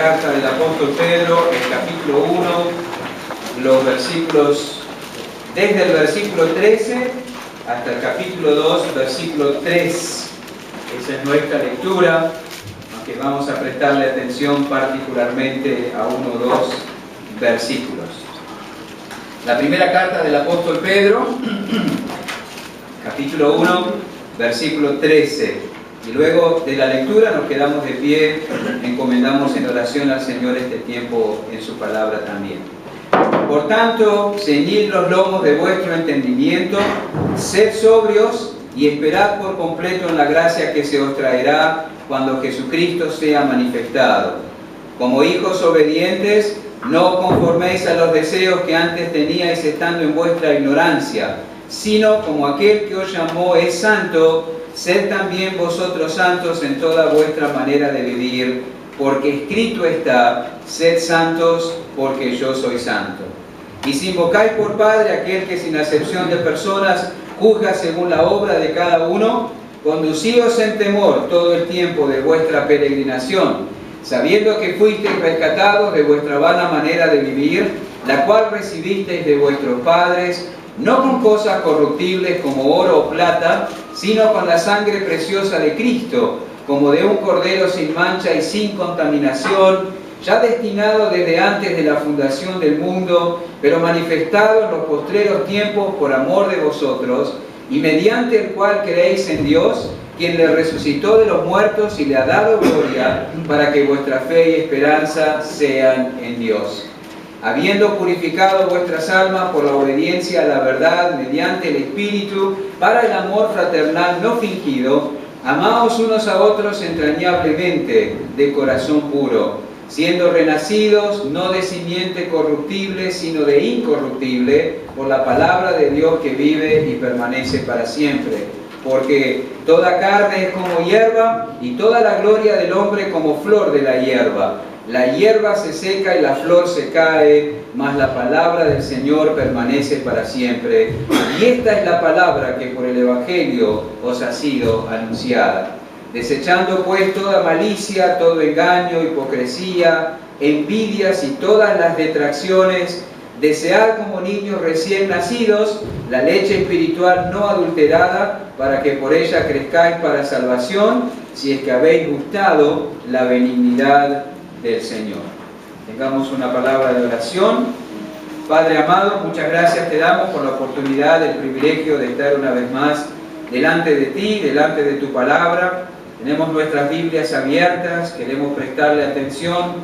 carta del apóstol Pedro, el capítulo 1, los versículos, desde el versículo 13 hasta el capítulo 2, versículo 3. Esa es nuestra lectura, aunque vamos a prestarle atención particularmente a uno o dos versículos. La primera carta del apóstol Pedro, capítulo 1, versículo 13. Y luego de la lectura nos quedamos de pie, encomendamos en oración al Señor este tiempo en su palabra también. Por tanto, ceñid los lomos de vuestro entendimiento, sed sobrios y esperad por completo en la gracia que se os traerá cuando Jesucristo sea manifestado. Como hijos obedientes, no os conforméis a los deseos que antes teníais estando en vuestra ignorancia, sino como aquel que os llamó es santo, sed también vosotros santos en toda vuestra manera de vivir, porque escrito está, sed santos porque yo soy santo. Y si invocáis por Padre aquel que sin acepción de personas juzga según la obra de cada uno, conducíos en temor todo el tiempo de vuestra peregrinación, sabiendo que fuisteis rescatados de vuestra vana manera de vivir, la cual recibisteis de vuestros padres, no con cosas corruptibles como oro o plata, sino con la sangre preciosa de Cristo, como de un cordero sin mancha y sin contaminación, ya destinado desde antes de la fundación del mundo, pero manifestado en los postreros tiempos por amor de vosotros, y mediante el cual creéis en Dios, quien le resucitó de los muertos y le ha dado gloria, para que vuestra fe y esperanza sean en Dios. Habiendo purificado vuestras almas por la obediencia a la verdad mediante el Espíritu, para el amor fraternal no fingido, amaos unos a otros entrañablemente, de corazón puro, siendo renacidos no de simiente corruptible, sino de incorruptible, por la palabra de Dios que vive y permanece para siempre. Porque toda carne es como hierba, y toda la gloria del hombre como flor de la hierba. La hierba se seca y la flor se cae, mas la palabra del Señor permanece para siempre. Y esta es la palabra que por el Evangelio os ha sido anunciada. Desechando pues toda malicia, todo engaño, hipocresía, envidias y todas las detracciones, desead como niños recién nacidos la leche espiritual no adulterada, para que por ella crezcáis para salvación, si es que habéis gustado la benignidad del Señor. Tengamos una palabra de oración. Padre amado, muchas gracias te damos por la oportunidad, el privilegio de estar una vez más delante de ti, delante de tu palabra. Tenemos nuestras Biblias abiertas, queremos prestarle atención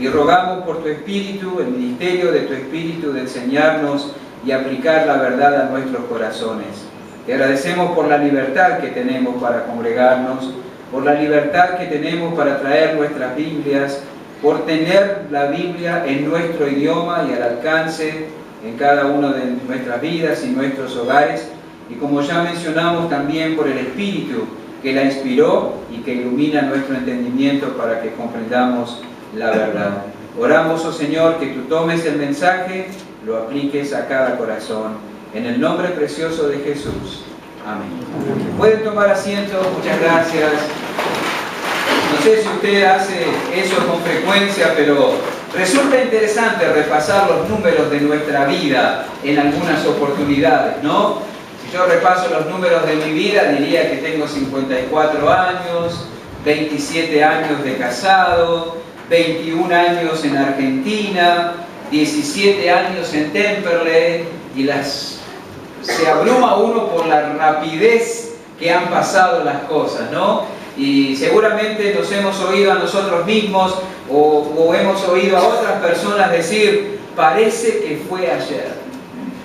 y rogamos por tu Espíritu, el ministerio de tu Espíritu, de enseñarnos y aplicar la verdad a nuestros corazones. Te agradecemos por la libertad que tenemos para congregarnos, por la libertad que tenemos para traer nuestras Biblias, por tener la Biblia en nuestro idioma y al alcance en cada una de nuestras vidas y nuestros hogares, y como ya mencionamos también por el Espíritu que la inspiró y que ilumina nuestro entendimiento para que comprendamos la verdad. Oramos, oh Señor, que tú tomes el mensaje, lo apliques a cada corazón, en el nombre precioso de Jesús. Amén. Pueden tomar asiento, muchas gracias. No sé si usted hace eso con frecuencia, pero resulta interesante repasar los números de nuestra vida en algunas oportunidades, ¿no? Si yo repaso los números de mi vida, diría que tengo 54 años, 27 años de casado, 21 años en Argentina, 17 años en Temperley, y se abruma uno por la rapidez que han pasado las cosas, ¿no? Y seguramente nos hemos oído a nosotros mismos o hemos oído a otras personas decir, parece que fue ayer.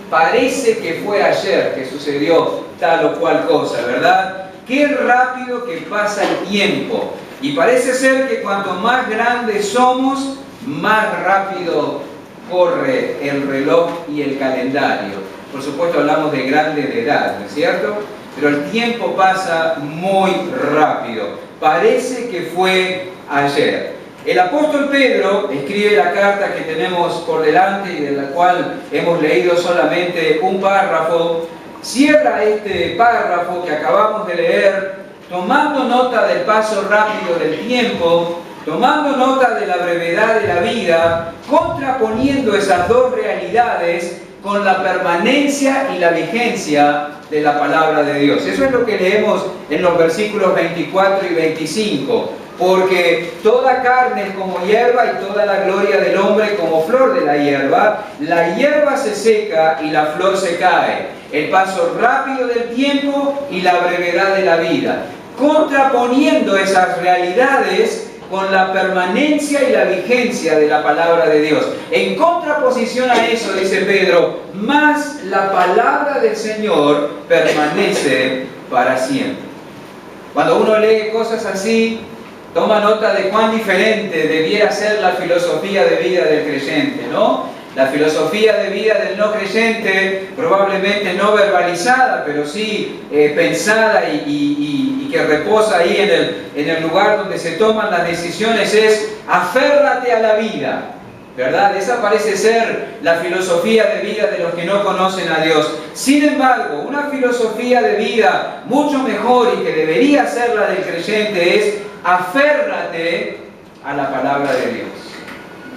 Parece que fue ayer que sucedió tal o cual cosa, ¿verdad? Qué rápido que pasa el tiempo. Y parece ser que cuanto más grandes somos, más rápido corre el reloj y el calendario. Por supuesto hablamos de grandes de edad, ¿no es cierto? Pero el tiempo pasa muy rápido. Parece que fue ayer. El apóstol Pedro escribe la carta que tenemos por delante y de la cual hemos leído solamente un párrafo. Cierra este párrafo que acabamos de leer tomando nota del paso rápido del tiempo tomando nota de la brevedad de la vida, contraponiendo esas dos realidades con la permanencia y la vigencia de la palabra de Dios. Eso es lo que leemos en los versículos 24 y 25. Porque toda carne es como hierba y toda la gloria del hombre como flor de la hierba se seca y la flor se cae, el paso rápido del tiempo y la brevedad de la vida, contraponiendo esas realidades con la permanencia y la vigencia de la palabra de Dios. En contraposición a eso, dice Pedro, más la palabra del Señor permanece para siempre. Cuando uno lee cosas así, toma nota de cuán diferente debiera ser la filosofía de vida del creyente, ¿no? La filosofía de vida del no creyente, probablemente no verbalizada, pero sí pensada y que reposa ahí en el lugar donde se toman las decisiones, es aférrate a la vida, ¿verdad? Esa parece ser la filosofía de vida de los que no conocen a Dios. Sin embargo, una filosofía de vida mucho mejor y que debería ser la del creyente es aférrate a la palabra de Dios.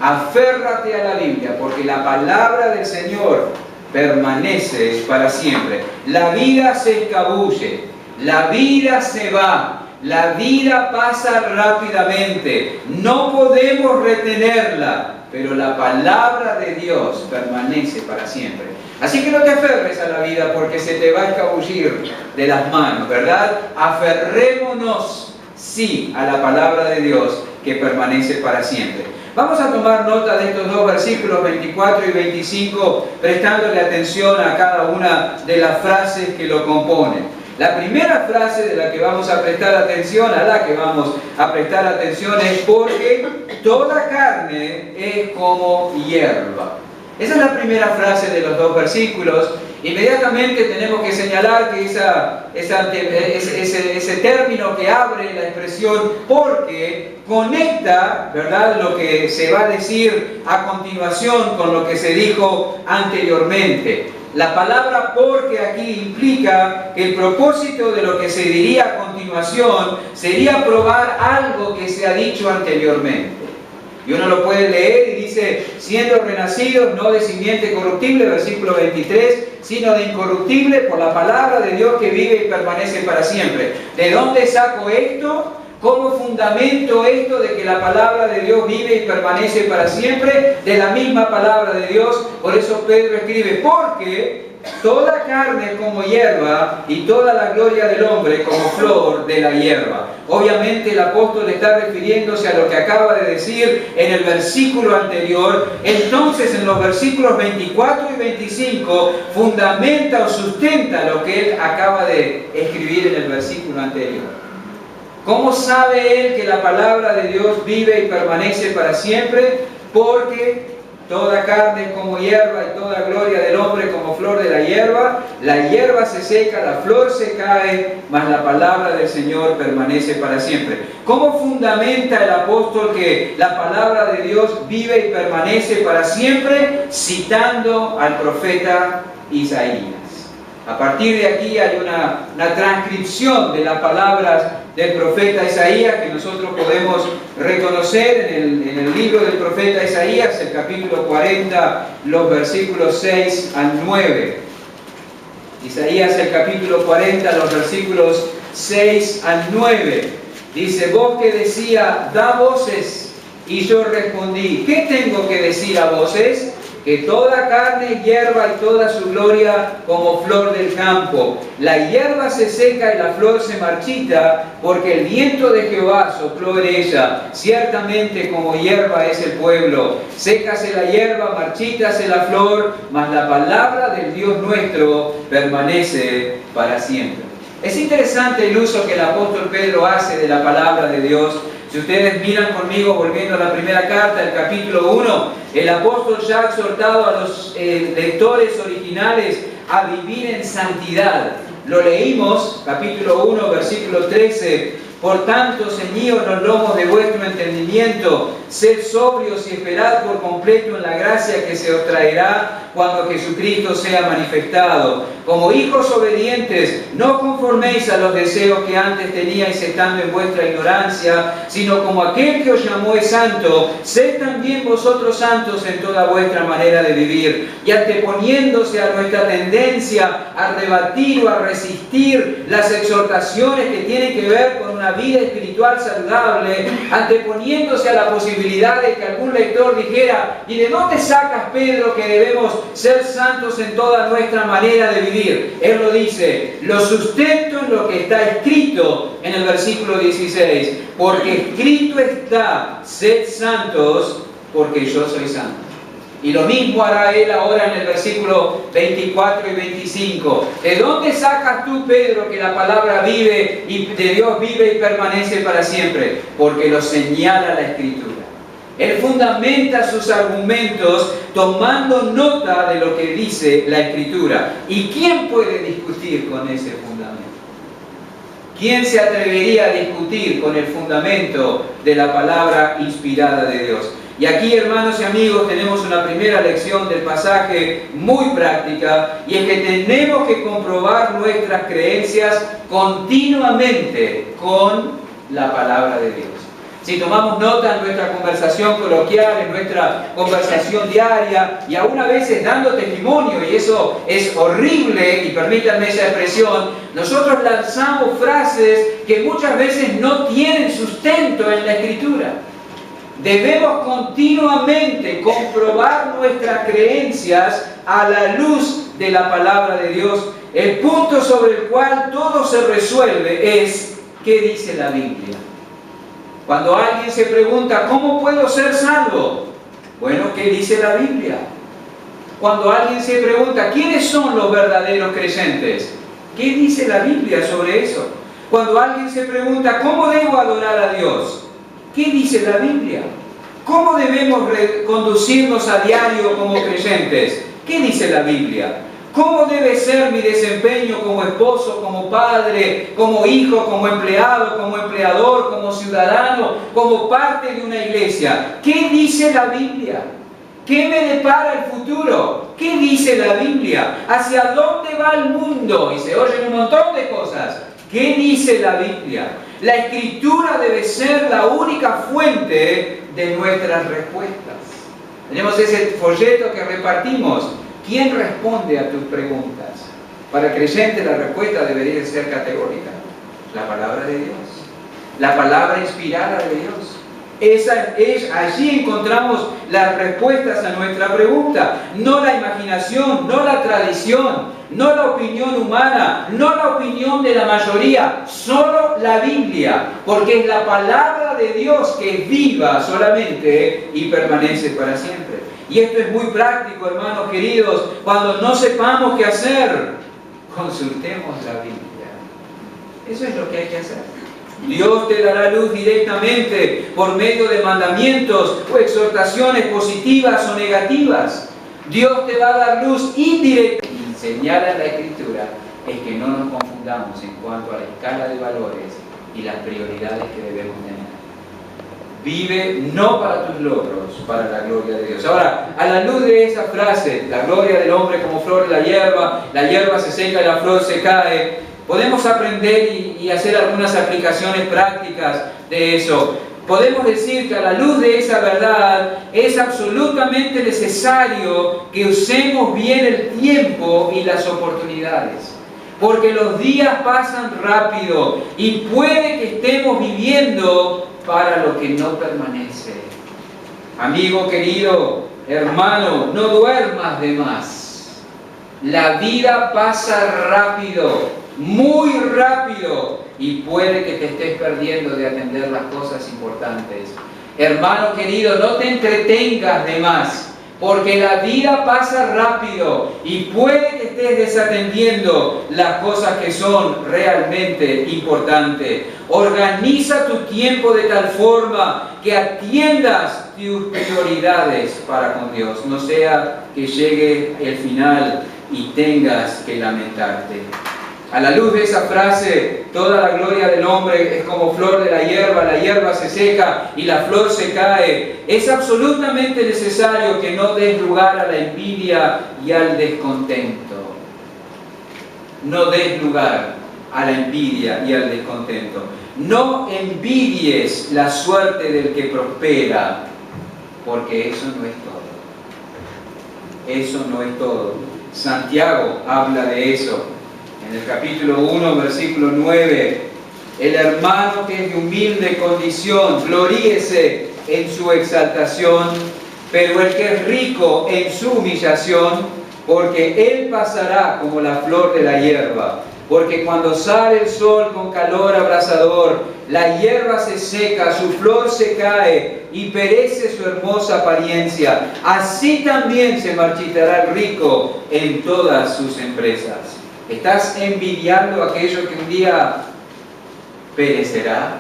Aférrate a la Biblia, porque la palabra del Señor permanece para siempre. La vida se escabulle, la vida se va, la vida pasa rápidamente, no podemos retenerla, pero la palabra de Dios permanece para siempre. Así que no te aferres a la vida porque se te va a escabullir de las manos, ¿verdad? Aferrémonos, sí, a la palabra de Dios que permanece para siempre. Vamos a tomar nota de estos dos versículos 24 y 25, prestándole atención a cada una de las frases que lo componen. La primera frase de la que vamos a prestar atención, es porque toda carne es como hierba. Esa es la primera frase de los dos versículos. Inmediatamente tenemos que señalar que ese término que abre la expresión porque conecta, ¿verdad?, lo que se va a decir a continuación con lo que se dijo anteriormente. La palabra porque aquí implica que el propósito de lo que se diría a continuación sería probar algo que se ha dicho anteriormente. Y uno lo puede leer y dice, siendo renacidos no de simiente corruptible, versículo 23, sino de incorruptible por la palabra de Dios que vive y permanece para siempre. ¿De dónde saco esto? ¿Cómo fundamento esto de que la palabra de Dios vive y permanece para siempre? De la misma palabra de Dios. Por eso Pedro escribe, porque toda carne es como hierba y toda la gloria del hombre como flor de la hierba. Obviamente el apóstol está refiriéndose a lo que acaba de decir en el versículo anterior. Entonces en los versículos 24 y 25 fundamenta o sustenta lo que él acaba de escribir en el versículo anterior. ¿Cómo sabe él que la palabra de Dios vive y permanece para siempre? Porque toda carne es como hierba y toda gloria del hombre como flor de la hierba se seca, la flor se cae, mas la palabra del Señor permanece para siempre. ¿Cómo fundamenta el apóstol que la palabra de Dios vive y permanece para siempre? Citando al profeta Isaías. A partir de aquí hay una transcripción de las palabras del profeta Isaías que nosotros podemos reconocer en el libro del profeta Isaías, el capítulo 40, los versículos 6 al 9. Isaías, el capítulo 40, los versículos 6 al 9. Dice, voz que decía, da voces, y yo respondí, ¿qué tengo que decir a voces? Que toda carne es hierba y toda su gloria como flor del campo. La hierba se seca y la flor se marchita, porque el viento de Jehová sopló en ella. Ciertamente como hierba es el pueblo. Sécase la hierba, marchítase la flor, mas la palabra del Dios nuestro permanece para siempre. Es interesante el uso que el apóstol Pedro hace de la palabra de Dios. Si ustedes miran conmigo, volviendo a la primera carta, el capítulo 1, el apóstol ya ha exhortado a los lectores originales a vivir en santidad. Lo leímos, capítulo 1, versículo 13. Por tanto, ceñíos los lomos de vuestro entendimiento, Sed sobrios y esperad por completo en la gracia que se os traerá cuando Jesucristo sea manifestado. Como hijos obedientes, no conforméis a los deseos que antes teníais estando en vuestra ignorancia, sino como aquel que os llamó es santo, sed también vosotros santos en toda vuestra manera de vivir, y anteponiéndose a nuestra tendencia a rebatir o a resistir las exhortaciones que tienen que ver con una vida espiritual saludable, anteponiéndose a la posibilidad de que algún lector dijera: ¿y de dónde sacas, Pedro, que debemos ser santos en toda nuestra manera de vivir? Él lo dice: lo sustento en lo que está escrito en el versículo 16, porque escrito está: sed santos porque yo soy santo. Y lo mismo hará él ahora en el versículo 24 y 25. ¿De dónde sacas tú, Pedro, que la palabra vive y de Dios vive y permanece para siempre? Porque lo señala la Escritura. Él fundamenta sus argumentos tomando nota de lo que dice la Escritura. ¿Y quién puede discutir con ese fundamento? ¿Quién se atrevería a discutir con el fundamento de la palabra inspirada de Dios? Y aquí, hermanos y amigos, tenemos una primera lección del pasaje muy práctica, y es que tenemos que comprobar nuestras creencias continuamente con la palabra de Dios. Si tomamos nota en nuestra conversación coloquial, en nuestra conversación diaria, y aún a veces dando testimonio, y eso es horrible, y permítanme esa expresión, nosotros lanzamos frases que muchas veces no tienen sustento en la Escritura. Debemos continuamente comprobar nuestras creencias a la luz de la palabra de Dios. El punto sobre el cual todo se resuelve es: ¿qué dice la Biblia? Cuando alguien se pregunta: ¿cómo puedo ser salvo? Bueno, ¿qué dice la Biblia? Cuando alguien se pregunta: ¿quiénes son los verdaderos creyentes? ¿Qué dice la Biblia sobre eso? Cuando alguien se pregunta: ¿cómo debo adorar a Dios? ¿Qué dice la Biblia? ¿Cómo debemos conducirnos a diario como creyentes? ¿Qué dice la Biblia? ¿Cómo debe ser mi desempeño como esposo, como padre, como hijo, como empleado, como empleador, como ciudadano, como parte de una iglesia? ¿Qué dice la Biblia? ¿Qué me depara el futuro? ¿Qué dice la Biblia? ¿Hacia dónde va el mundo? Y se oyen un montón de cosas. ¿Qué dice la Biblia? La Escritura debe ser la única fuente de nuestras respuestas. Tenemos ese folleto que repartimos. ¿Quién responde a tus preguntas? Para el creyente la respuesta debería ser categórica: la palabra de Dios, la palabra inspirada de Dios. Allí encontramos las respuestas a nuestra pregunta, no la imaginación, no la tradición, no la opinión humana, no la opinión de la mayoría, solo la Biblia, porque es la palabra de Dios que es viva solamente y permanece para siempre. Y esto es muy práctico, hermanos queridos. Cuando no sepamos qué hacer, consultemos la Biblia. Eso es lo que hay que hacer. Dios te dará luz directamente por medio de mandamientos o exhortaciones positivas o negativas. Dios te va a dar luz indirecta. Y señala en la Escritura es que no nos confundamos en cuanto a la escala de valores y las prioridades que debemos tener. Vive no para tus logros, para la gloria de Dios. Ahora, a la luz de esa frase, la gloria del hombre como flor de la hierba se seca y la flor se cae, podemos aprender y hacer algunas aplicaciones prácticas de eso. Podemos decir que a la luz de esa verdad es absolutamente necesario que usemos bien el tiempo y las oportunidades. Porque los días pasan rápido y puede que estemos viviendo para lo que no permanece. Amigo querido, hermano, no duermas de más. La vida pasa rápido, muy rápido, y puede que te estés perdiendo de atender las cosas importantes. Hermano querido, no te entretengas de más, porque la vida pasa rápido y puede que estés desatendiendo las cosas que son realmente importantes. Organiza tu tiempo de tal forma que atiendas tus prioridades para con Dios. No sea que llegue el final y tengas que lamentarte. A la luz de esa frase, toda la gloria del hombre es como flor de la hierba se seca y la flor se cae. Es absolutamente necesario que no des lugar a la envidia y al descontento. No des lugar a la envidia y al descontento. No envidies la suerte del que prospera, porque eso no es todo. Eso no es todo. Santiago habla de eso. En el capítulo 1, versículo 9, el hermano que es de humilde condición, gloríese en su exaltación, pero el que es rico en su humillación, porque él pasará como la flor de la hierba. Porque cuando sale el sol con calor abrasador, la hierba se seca, su flor se cae y perece su hermosa apariencia. Así también se marchitará el rico en todas sus empresas. ¿Estás envidiando aquello que un día perecerá?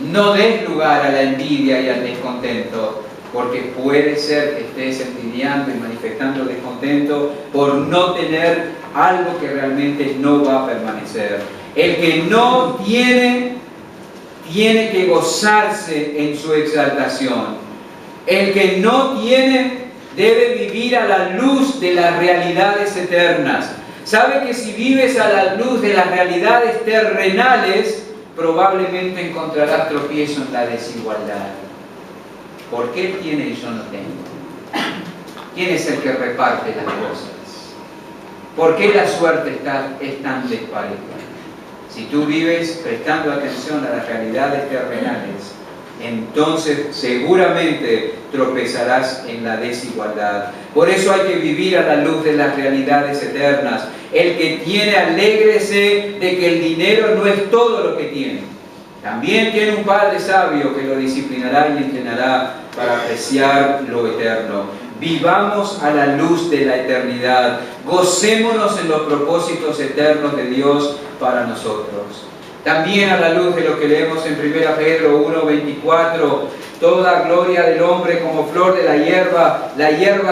No des lugar a la envidia y al descontento, porque puede ser que estés envidiando y manifestando descontento por no tener algo que realmente no va a permanecer. El que no tiene, tiene que gozarse en su exaltación. El que no tiene, debe vivir a la luz de las realidades eternas. Sabe que si vives a la luz de las realidades terrenales, probablemente encontrarás tropiezo en la desigualdad. ¿Por qué él tiene y yo no tengo? ¿Quién es el que reparte las cosas? ¿Por qué la suerte es tan despareja? Si tú vives prestando atención a las realidades terrenales, entonces seguramente tropezarás en la desigualdad. Por eso hay que vivir a la luz de las realidades eternas. El que tiene, alégrese de que el dinero no es todo lo que tiene. También tiene un Padre sabio que lo disciplinará y entrenará para apreciar lo eterno. Vivamos a la luz de la eternidad. Gocémonos en los propósitos eternos de Dios para nosotros. También a la luz de lo que leemos en 1 Pedro 1:24, toda gloria del hombre como flor de la hierba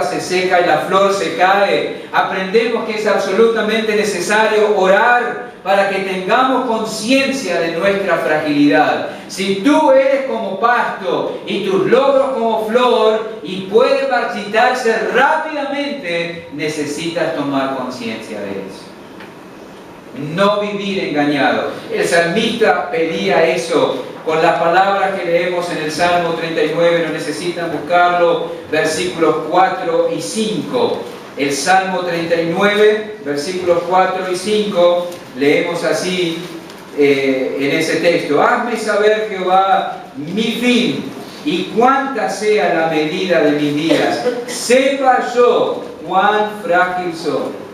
se seca y la flor se cae. Aprendemos que es absolutamente necesario orar para que tengamos conciencia de nuestra fragilidad. Si tú eres como pasto y tus logros como flor y puede marchitarse rápidamente, necesitas tomar conciencia de eso. No vivir engañado. El salmista pedía eso con las palabras que leemos en el Salmo 39, no necesitan buscarlo, versículos 4 y 5. El Salmo 39, versículos 4 y 5, leemos así en ese texto: hazme saber, Jehová, mi fin, y cuánta sea la medida de mis días. Sepa yo cuán frágil soy.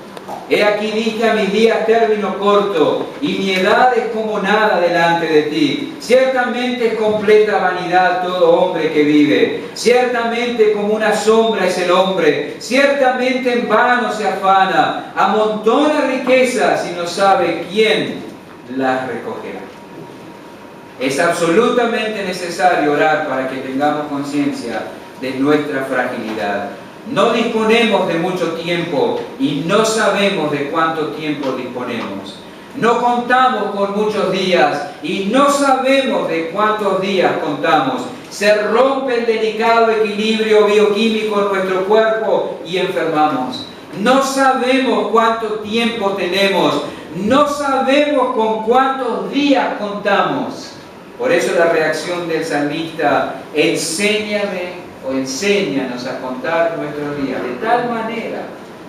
He aquí diste a mis días término corto, y mi edad es como nada delante de ti. Ciertamente es completa vanidad todo hombre que vive. Ciertamente como una sombra es el hombre. Ciertamente en vano se afana. Amontona riquezas y no sabe quién las recogerá. Es absolutamente necesario orar para que tengamos conciencia de nuestra fragilidad. No disponemos de mucho tiempo y no sabemos de cuánto tiempo disponemos. No contamos con muchos días y no sabemos de cuántos días contamos. Se rompe el delicado equilibrio bioquímico en nuestro cuerpo y enfermamos. No sabemos cuánto tiempo tenemos. No sabemos con cuántos días contamos. Por eso la reacción del salmista: enséñanos a contar nuestros días, de tal manera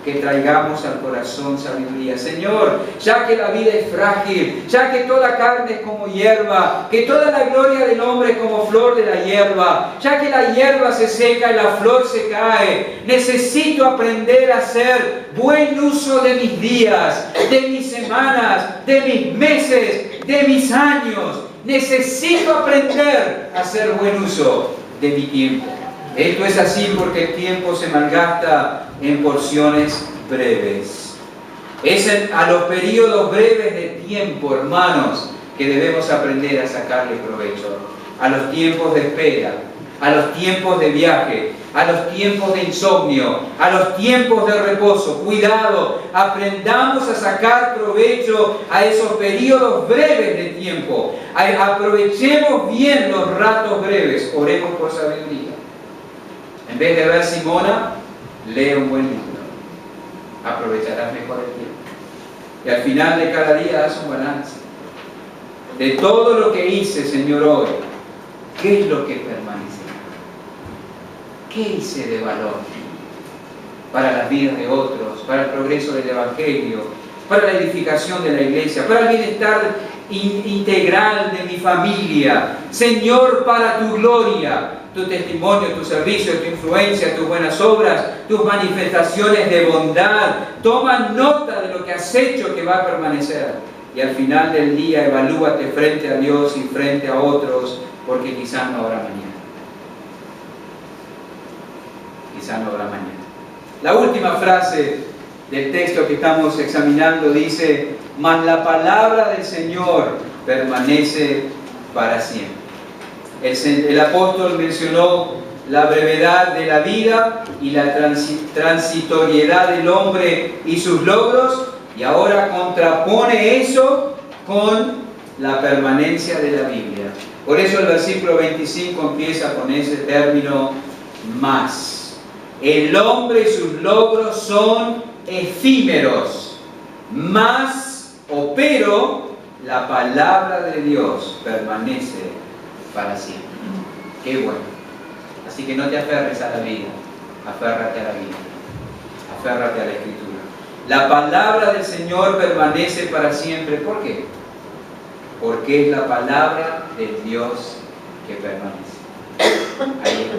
que traigamos al corazón sabiduría. Señor, ya que la vida es frágil, ya que toda carne es como hierba, que toda la gloria del hombre es como flor de la hierba, ya que la hierba se seca y la flor se cae, necesito aprender a hacer buen uso de mis días, de mis semanas, de mis meses, de mis años. Necesito aprender a hacer buen uso de mi tiempo. Esto es así porque el tiempo se malgasta en porciones breves. Es a los periodos breves de tiempo, hermanos, que debemos aprender a sacarle provecho. A los tiempos de espera, a los tiempos de viaje, a los tiempos de insomnio, a los tiempos de reposo. Cuidado, aprendamos a sacar provecho a esos periodos breves de tiempo. Aprovechemos bien los ratos breves. Oremos por sabiduría. En vez de ver Simona, lee un buen libro. Aprovecharás mejor el tiempo. Y al final de cada día haz un balance. De todo lo que hice, Señor, hoy, ¿qué es lo que permanece? ¿Qué hice de valor para las vidas de otros, para el progreso del Evangelio, para la edificación de la iglesia, para el bienestar integral de mi familia? Señor, para tu gloria, tu testimonio, tu servicio, tu influencia, tus buenas obras, tus manifestaciones de bondad. Toma nota de lo que has hecho que va a permanecer. Y al final del día evalúate frente a Dios y frente a otros, porque quizás no habrá mañana. Quizás no habrá mañana. La última frase del texto que estamos examinando dice: mas la palabra del Señor permanece para siempre. El apóstol mencionó la brevedad de la vida y la transitoriedad del hombre y sus logros, y ahora contrapone eso con la permanencia de la Biblia. Por eso el versículo 25 empieza con ese término más. El hombre y sus logros son efímeros, mas o pero la palabra de Dios permanece para siempre. Qué bueno. Así que no te aferres a la vida, aférrate a la vida, aférrate a la Escritura. La palabra del Señor permanece para siempre. ¿Por qué? Porque es la palabra del Dios que permanece. Ahí está.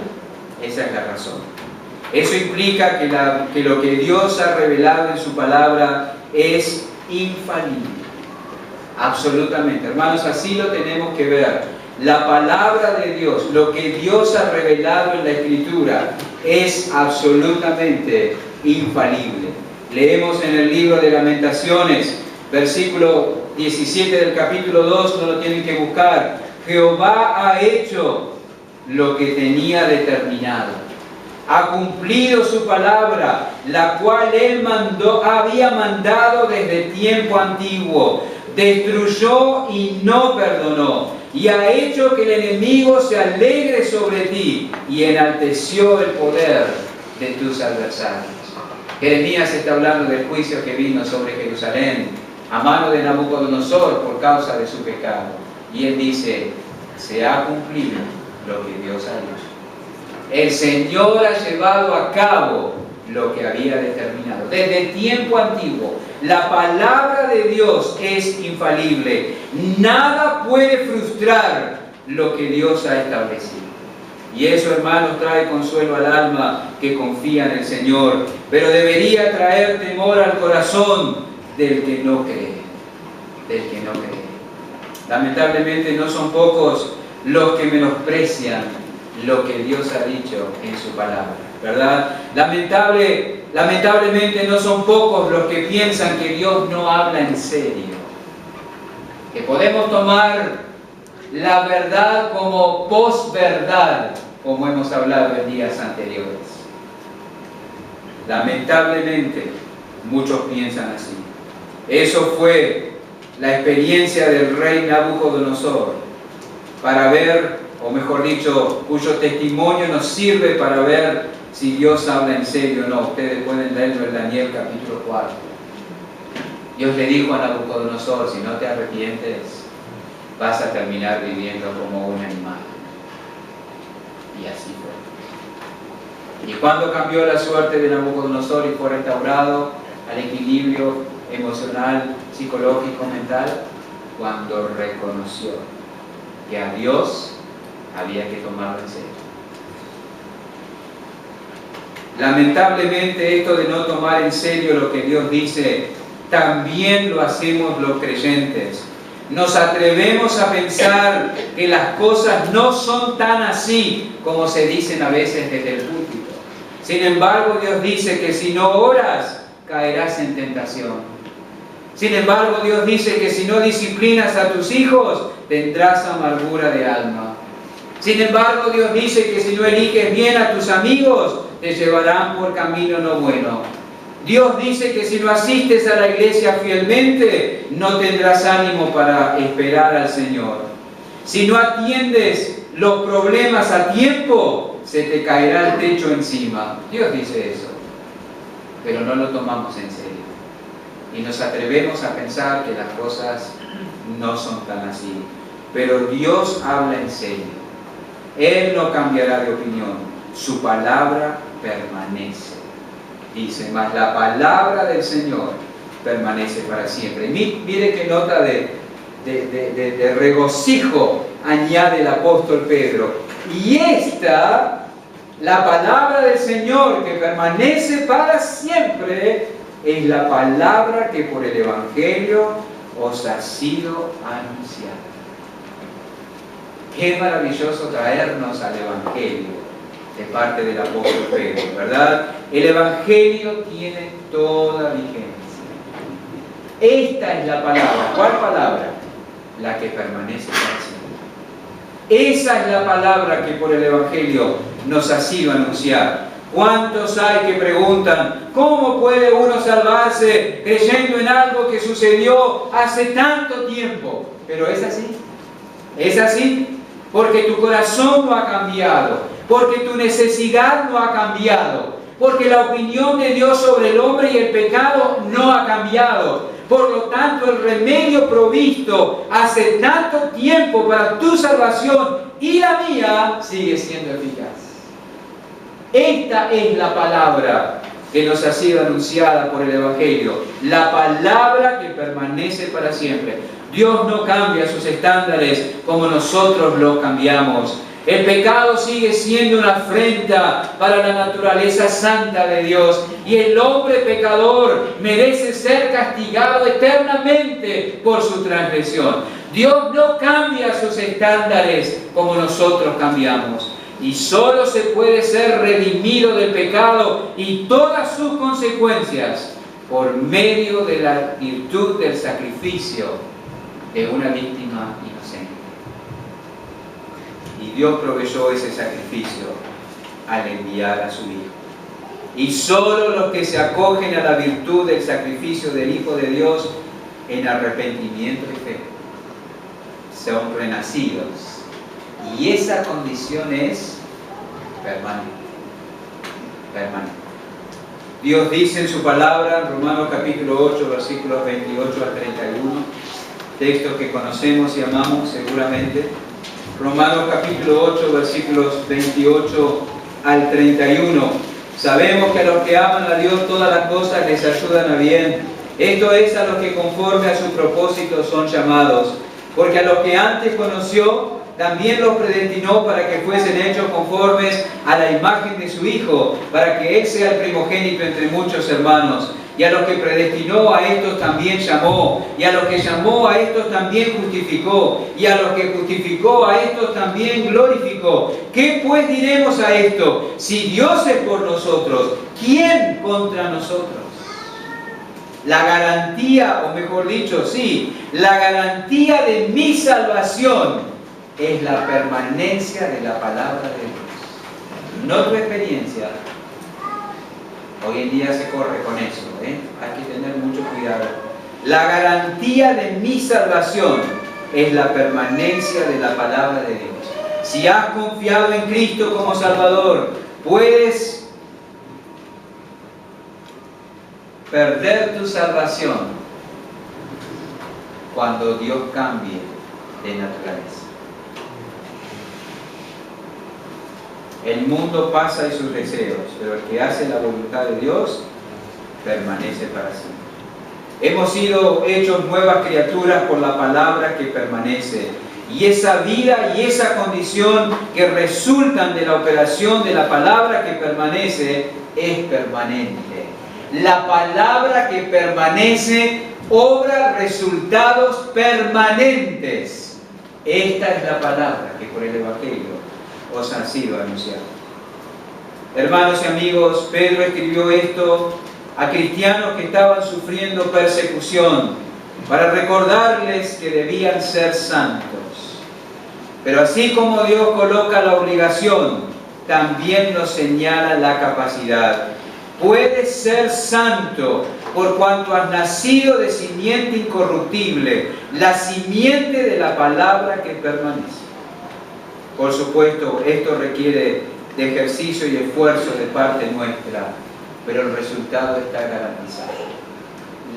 Esa es la razón. Eso implica que lo que Dios ha revelado en su palabra es infalible. Absolutamente. Hermanos, así lo tenemos que ver. La palabra de Dios, lo que Dios ha revelado en la Escritura, es absolutamente infalible. Leemos en el libro de Lamentaciones, versículo 17 del capítulo 2, no lo tienen que buscar. Jehová ha hecho lo que tenía determinado. Ha cumplido su palabra, la cual él había mandado desde tiempo antiguo. Destruyó y no perdonó. Y ha hecho que el enemigo se alegre sobre ti y enalteció el poder de tus adversarios. Jeremías está hablando del juicio que vino sobre Jerusalén a mano de Nabucodonosor por causa de su pecado. Y él dice: se ha cumplido lo que Dios ha dicho. El Señor ha llevado a cabo lo que había determinado. Desde el tiempo antiguo, la palabra de Dios es infalible. Nada puede frustrar lo que Dios ha establecido. Y eso, hermanos, trae consuelo al alma que confía en el Señor. Pero debería traer temor al corazón del que no cree. Del que no cree. Lamentablemente no son pocos los que menosprecian lo que Dios ha dicho en su palabra, ¿verdad? Lamentablemente no son pocos los que piensan que Dios no habla en serio. Que podemos tomar la verdad como posverdad, como hemos hablado en días anteriores. Lamentablemente, muchos piensan así. Eso fue la experiencia del rey Nabucodonosor, para ver, o mejor dicho, cuyo testimonio nos sirve para ver si Dios habla en serio o no. Ustedes pueden leerlo en Daniel capítulo 4. Dios le dijo a Nabucodonosor: si no te arrepientes, vas a terminar viviendo como un animal. Y así fue. ¿Y cuándo cambió la suerte de Nabucodonosor y fue restaurado al equilibrio emocional, psicológico, mental? Cuando reconoció que a Dios había que tomarlo en serio. Lamentablemente, esto de no tomar en serio lo que Dios dice, también lo hacemos los creyentes. Nos atrevemos a pensar que las cosas no son tan así como se dicen a veces desde el púlpito. Sin embargo, Dios dice que si no oras, caerás en tentación. Sin embargo, Dios dice que si no disciplinas a tus hijos, tendrás amargura de alma. Sin embargo, Dios dice que si no eliges bien a tus amigos, te llevarán por camino no bueno. Dios dice que si no asistes a la iglesia fielmente, no tendrás ánimo para esperar al Señor. Si no atiendes los problemas a tiempo, se te caerá el techo encima. Dios dice eso, pero no lo tomamos en serio. Y nos atrevemos a pensar que las cosas no son tan así. Pero Dios habla en serio. Él no cambiará de opinión. Su palabra permanece. Dice, mas la palabra del Señor permanece para siempre. Mire qué nota de regocijo añade el apóstol Pedro. Y esta, la palabra del Señor que permanece para siempre, es la palabra que por el Evangelio os ha sido anunciada. Qué maravilloso traernos al Evangelio de parte del apóstol Pedro, ¿verdad? El Evangelio tiene toda vigencia. Esta es la palabra. ¿Cuál palabra? La que permanece para siempre. Esa es la palabra que por el Evangelio nos ha sido anunciada. ¿Cuántos hay que preguntan, ¿cómo puede uno salvarse creyendo en algo que sucedió hace tanto tiempo? Pero es así. Es así porque tu corazón no ha cambiado, porque tu necesidad no ha cambiado, porque la opinión de Dios sobre el hombre y el pecado no ha cambiado. Por lo tanto, el remedio provisto hace tanto tiempo para tu salvación y la mía sigue siendo eficaz. Esta es la palabra que nos ha sido anunciada por el Evangelio, la palabra que permanece para siempre. Dios no cambia sus estándares como nosotros los cambiamos. El pecado sigue siendo una afrenta para la naturaleza santa de Dios y el hombre pecador merece ser castigado eternamente por su transgresión. Dios no cambia sus estándares como nosotros cambiamos. Y solo se puede ser redimido del pecado y todas sus consecuencias por medio de la virtud del sacrificio de una víctima inocente. Y Dios proveyó ese sacrificio al enviar a su Hijo. Y solo los que se acogen a la virtud del sacrificio del Hijo de Dios en arrepentimiento y fe son renacidos. Y esa condición es permanente. Permanente. Dios dice en su palabra, Romanos capítulo 8, versículos 28 al 31, texto que conocemos y amamos seguramente. Romanos capítulo 8, versículos 28 al 31. Sabemos que a los que aman a Dios todas las cosas les ayudan a bien. Esto es a los que conforme a su propósito son llamados. Porque a los que antes conoció, también los predestinó para que fuesen hechos conformes a la imagen de su Hijo, para que Él sea el primogénito entre muchos hermanos. Y a los que predestinó, a estos también llamó. Y a los que llamó, a estos también justificó. Y a los que justificó, a estos también glorificó. ¿Qué pues diremos a esto? Si Dios es por nosotros, ¿quién contra nosotros? La garantía, o mejor dicho, sí, la garantía de mi salvación es la permanencia de la palabra de Dios. No tu experiencia. Hoy en día se corre con eso, hay que tener mucho cuidado. La garantía de mi salvación es la permanencia de la palabra de Dios. Si has confiado en Cristo como Salvador, puedes perder tu salvación cuando Dios cambie de naturaleza. El mundo pasa y sus deseos, pero el que hace la voluntad de Dios permanece para siempre. Hemos sido hechos nuevas criaturas por la palabra que permanece. Y esa vida y esa condición que resultan de la operación de la palabra que permanece es permanente. La palabra que permanece obra resultados permanentes. Esta es la palabra que por el Evangelio os han sido anunciados. Hermanos y amigos, Pedro escribió esto a cristianos que estaban sufriendo persecución para recordarles que debían ser santos. Pero así como Dios coloca la obligación, también nos señala la capacidad. Puedes ser santo por cuanto has nacido de simiente incorruptible, la simiente de la palabra que permanece. Por supuesto, esto requiere de ejercicio y esfuerzo de parte nuestra, pero el resultado está garantizado.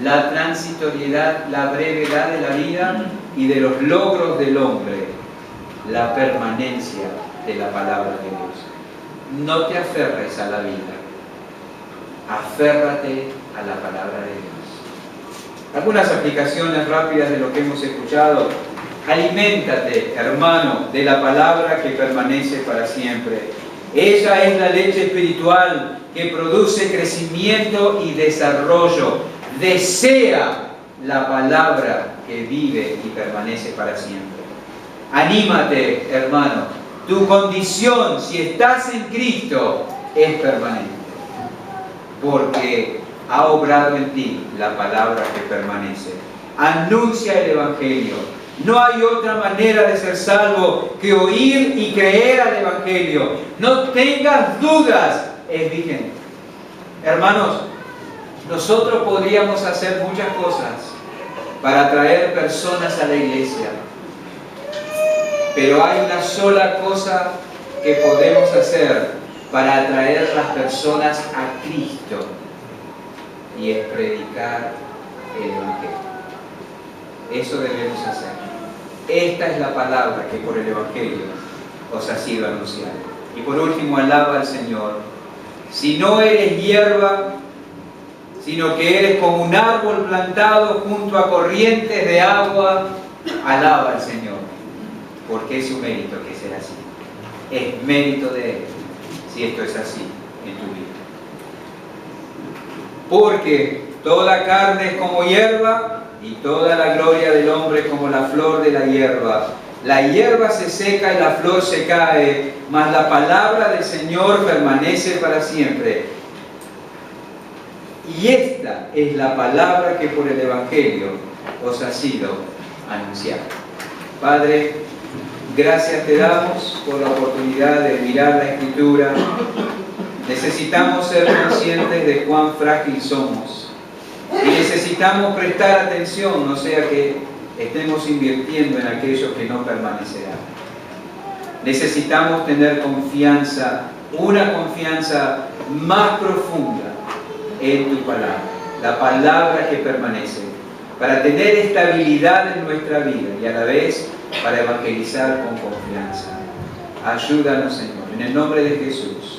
La transitoriedad, la brevedad de la vida y de los logros del hombre, la permanencia de la palabra de Dios. No te aferres a la vida, aférrate a la palabra de Dios. Algunas aplicaciones rápidas de lo que hemos escuchado. Aliméntate, hermano, de la palabra que permanece para siempre. Ella es la leche espiritual que produce crecimiento y desarrollo. Desea la palabra que vive y permanece para siempre. Anímate, hermano. Tu condición, si estás en Cristo, es permanente. Porque ha obrado en ti la palabra que permanece. Anuncia el Evangelio. No hay otra manera de ser salvo que oír y creer al Evangelio. No tengas dudas, es vigente. Hermanos, nosotros podríamos hacer muchas cosas para atraer personas a la iglesia. Pero hay una sola cosa que podemos hacer para atraer a las personas a Cristo, y es predicar el Evangelio. Eso debemos hacer. Esta es la palabra que por el Evangelio os ha sido anunciada. Y por último, alaba al Señor. Si no eres hierba, sino que eres como un árbol plantado junto a corrientes de agua, alaba al Señor, porque es su mérito que sea así. Es mérito de Él, si esto es así en tu vida. Porque toda carne es como hierba, y toda la gloria del hombre como la flor de la hierba. La hierba se seca y la flor se cae, mas la palabra del Señor permanece para siempre. Y esta es la palabra que por el Evangelio os ha sido anunciada. Padre, gracias te damos por la oportunidad de mirar la Escritura. Necesitamos ser conscientes de cuán frágil somos. Y necesitamos prestar atención, no sea que estemos invirtiendo en aquello que no permanecerá. Necesitamos tener confianza, una confianza más profunda en tu palabra, la palabra que permanece, para tener estabilidad en nuestra vida y a la vez para evangelizar con confianza. Ayúdanos, Señor, en el nombre de Jesús.